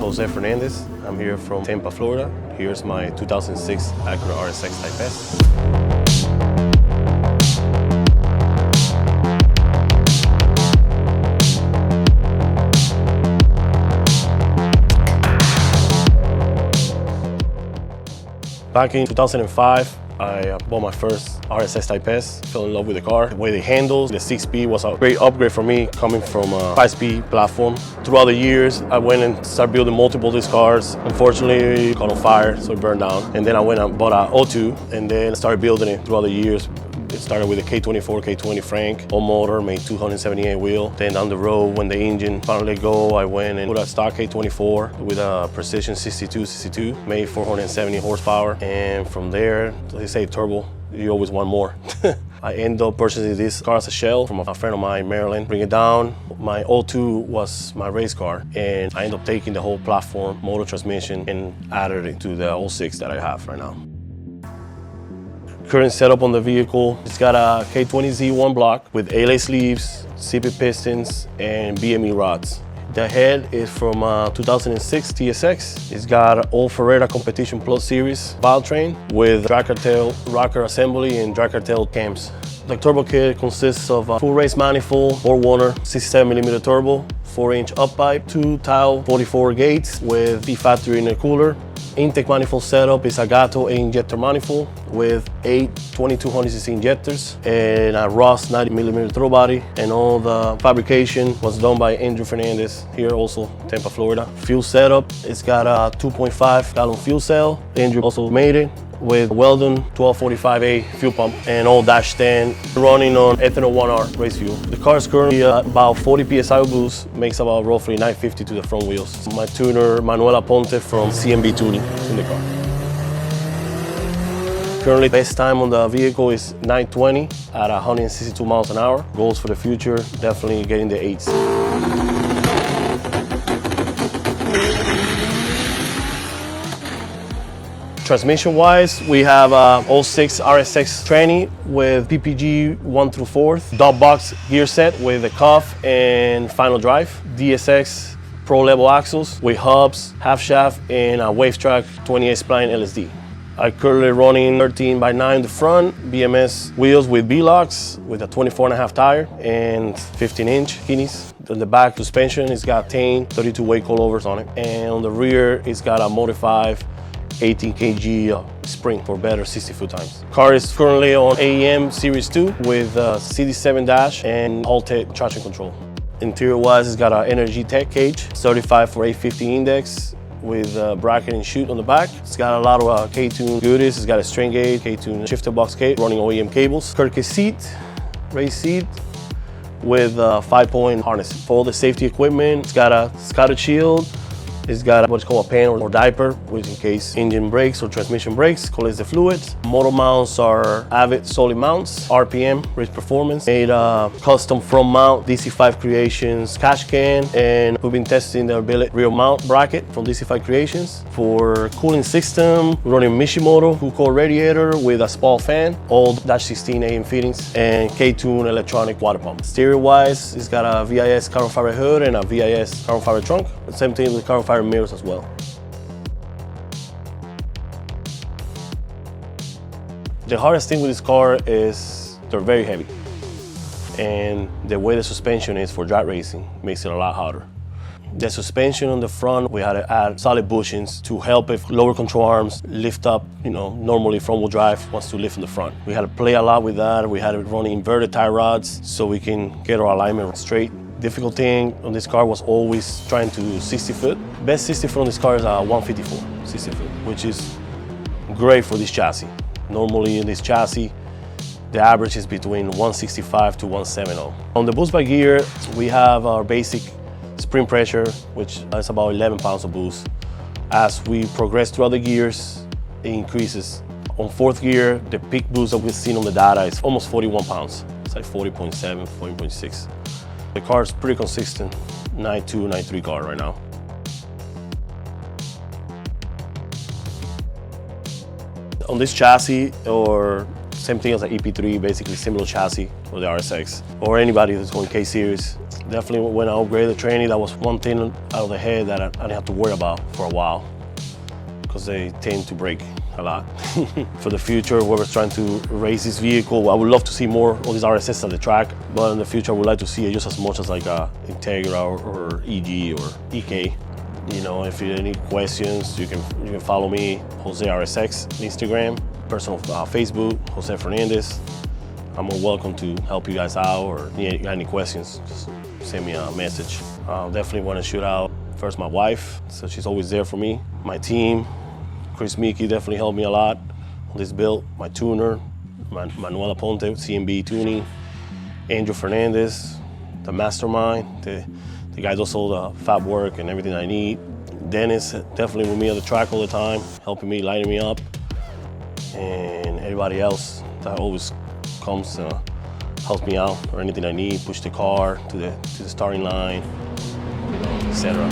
Jose Fernandez. I'm here from Tampa, Florida. Here's my 2006 Acura RSX Type S. Back in 2005, I bought my first RSX Type S, fell in love with the car. The way it handles, the 6-speed was a great upgrade for me coming from a 5-speed platform. Throughout the years, I went and started building multiple of these cars. Unfortunately, it caught on fire, so it burned down. And then I went and bought an O2 and then started building it throughout the years. It started with a K24, K20 Frank, all motor, made 278 wheel. Then down the road, when the engine finally let go, I went and put a stock K24 with a Precision 62, made 470 horsepower. And from there, they say turbo, you always want more. I ended up purchasing this car as a shell from a friend of mine in Maryland. Bring it down. My O2 was my race car, and I ended up taking the whole platform, motor, transmission, and added it to the 06 that I have right now. Current setup on the vehicle, it's got a K20 Z1 block with ALA sleeves, Civic pistons, and BME rods. The head is from 2006 TSX. It's got old Ferrera Competition Plus Series valve train with drag tail rocker assembly and drag tail cams. The turbo kit consists of a full race manifold, 4-Warner, 67mm turbo, 4-inch up pipe, 2 tile 44 gates with V-Factory intercooler. Intake manifold setup is a Gato 8-injector manifold with 8 2200cc injectors and a Ross 90mm throttle body. And all the fabrication was done by Jose Fernandez, here also, Tampa, Florida. Fuel setup, it's got a 2.5 gallon fuel cell. Andrew also made it with Weldon 1245A fuel pump and all dash stand running on ethanol 1R race fuel. The car is currently about 40 psi of boost, makes about roughly 950 to the front wheels. My tuner, Manuela Ponte from CMB Tuning in the car. Currently, best time on the vehicle is 920 at 162 miles an hour. Goals for the future, definitely getting the 8s. Transmission-wise, we have 06 RSX tranny with PPG 1 through 4th, dot box gear set with a cuff and final drive, DSX Pro level axles with hubs, half shaft, and a wave track 28 spline LSD. I'm currently running 13x9 the front, BMS wheels with B-locks with a 24.5 tire and 15-inch Guineas. On the back suspension, it's got 10 32 weight coilovers on it, and on the rear, it's got a modified 18 kg spring for better 60-foot times. Car is currently on AEM Series 2 with CD7 dash and All-Tech traction control. Interior-wise, it's got an Energy Tech cage, certified for 850 index with bracket and chute on the back. It's got a lot of K-tune goodies. It's got a strain gauge, K-tune shifter box gate, running OEM cables, Kirkus seat, race seat with 5-point harness. For all the safety equipment, it's got a scattered shield. It's got what's called a pan or diaper, which in case engine brakes or transmission brakes, collects the fluid. Motor mounts are Avid solid mounts, RPM, Rich Performance. Made a custom front mount, DC5 Creations cash can, and we've been testing the billet rear mount bracket from DC5 Creations. For cooling system, we're running Mishimoto cool radiator with a Spal fan, all -16 AM fittings, and K-tune electronic water pump. Stereo-wise, it's got a VIS carbon fiber hood and a VIS carbon fiber trunk. Same thing with carbon fiber mirrors as well. The hardest thing with this car is they're very heavy, and the way the suspension is for drag racing makes it a lot harder. The suspension on the front, we had to add solid bushings to help if lower control arms lift up, normally front wheel drive wants to lift in the front. We had to play a lot with that. We had to run inverted tie rods so we can get our alignment straight. Difficult thing on this car was always trying to 60-foot. Best 60-foot on this car is a 154 60-foot, which is great for this chassis. Normally in this chassis, the average is between 165 to 170. On the boost by gear, we have our basic spring pressure, which is about 11 pounds of boost. As we progress throughout the gears, it increases. On 4th gear, the peak boost that we've seen on the data is almost 41 pounds. It's like 40.7, 40.6. The car is pretty consistent, 9.2, 9.3 car right now. On this chassis, or Same thing as an EP3, basically similar chassis for the RSX. Or anybody that's going K-Series. Definitely when I upgraded the tranny, that was one thing out of the head that I didn't have to worry about for a while, because they tend to break a lot. For the future, whoever's trying to race this vehicle, I would love to see more of these RSX at the track, but in the future, I would like to see it just as much as like a Integra or EG or EK. You know, if you have any questions, you can follow me, Jose RSX, Instagram, personal Facebook, Jose Fernandez. I'm more welcome to help you guys out, or if you got any questions, just send me a message. Definitely want to shout out first my wife, so she's always there for me. My team, Chris Mickey definitely helped me a lot on this build. My tuner, Manuel Aponte, CMB Tuning, Angel Fernandez, the mastermind, the guy does all the fab work and everything I need. Dennis, definitely with me on the track all the time, helping me, lighting me up. And everybody else that always comes, helps me out, or anything I need, push the car to the starting line, etc.